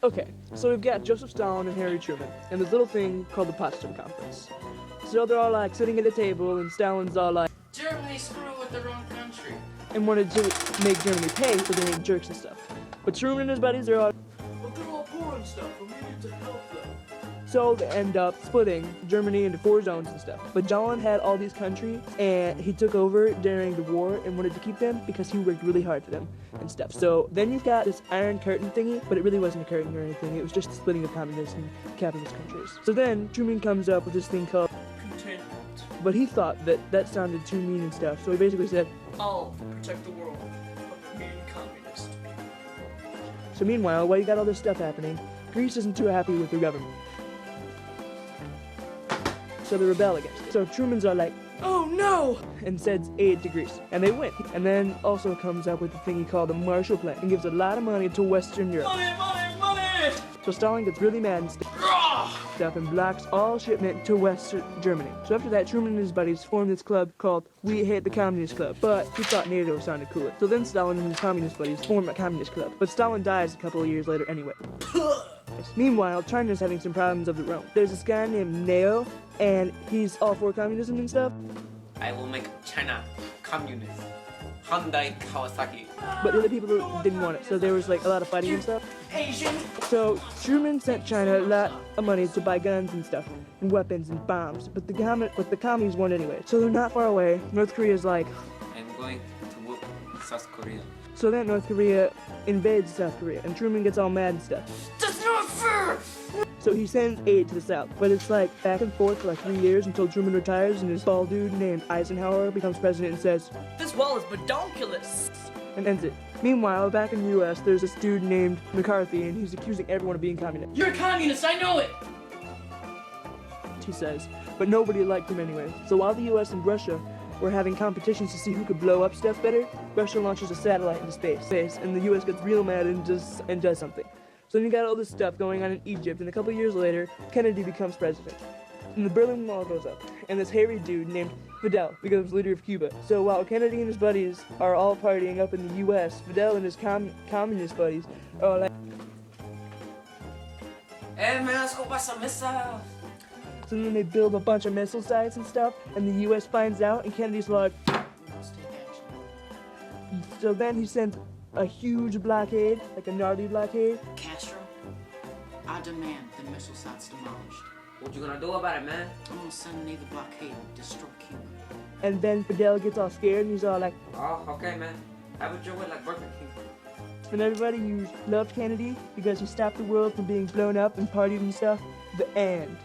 Okay, so we've got Joseph Stalin and Harry Truman, and this little thing called the Potsdam Conference. So they're all like sitting at a table, and Stalin's all like, Germany screw with their own country. and wanted to make Germany pay for being jerks and stuff. But Truman and his buddies are all, But they're all poor and stuff, and we need to help them. so they end up splitting Germany into 4 zones and stuff. But Stalin had all these countries, and he took over during the war and wanted to keep them because he worked really hard for them and stuff. So then you've got this Iron Curtain thingy, but it really wasn't a curtain or anything. It was just the splitting of communist and capitalist countries. So then Truman comes up with this thing called Containment. but he thought that that sounded too mean and stuff, so he basically said, I'll protect the world from being communist. so meanwhile, while you got all this stuff happening, Greece isn't too happy with the government. So they rebel against it. So Truman's are like, oh no! And sends aid to Greece. And they win. And then also comes up with the thing he called the Marshall Plan and gives a lot of money to Western Europe. Money, money, money! So Stalin gets really mad and stuff and blocks all shipment to Western Germany. So after that, Truman and his buddies formed this club called We Hate the Communist Club, but he thought NATO sounded cooler. So then Stalin and his communist buddies formed a communist club, but Stalin dies a couple of years later anyway. Meanwhile, China's having some problems of their own. There's this guy named Neo, and he's all for communism and stuff, I will make China communist. Hyundai Kawasaki. but the other people didn't want it, so there was like a lot of fighting and stuff. Asian! So Truman sent China a lot of money to buy guns and stuff, and weapons and bombs, but the commies won anyway. So they're not far away. North Korea's like, I'm going to whoop South Korea. so then North Korea invades South Korea, and Truman gets all mad and stuff. That's not fair! So he sends aid to the South, but it's like back and forth for like 3 years until Truman retires and this bald dude named Eisenhower becomes president and says, This wall is bedonkulous! and ends it. Meanwhile, back in the US, there's this dude named McCarthy, and he's accusing everyone of being communist, You're a communist, I know it! he says, but nobody liked him anyway. So while the US and Russia were having competitions to see who could blow up stuff better, Russia launches a satellite into space, and the US gets real mad and does something. So then you got all this stuff going on in Egypt, and a couple years later, Kennedy becomes president. And the Berlin Wall goes up, and this hairy dude named Fidel becomes leader of Cuba. So while Kennedy and his buddies are all partying up in the US, Fidel and his communist buddies are all like, Hey man, let's go buy some missiles. so then they build a bunch of missile sites and stuff, and the US finds out, and Kennedy's like, Let's take action. so then he sends a huge blockade, like a gnarly blockade, Castro, I demand the missile sites demolished. What you gonna do about it, man? I'm gonna send a Navy blockade and destroy Cuba. and then Fidel gets all scared, and he's all like, Oh, okay, man. Have it your way like Burger King. and everybody who loved Kennedy because he stopped the world from being blown up and partied and stuff, the end.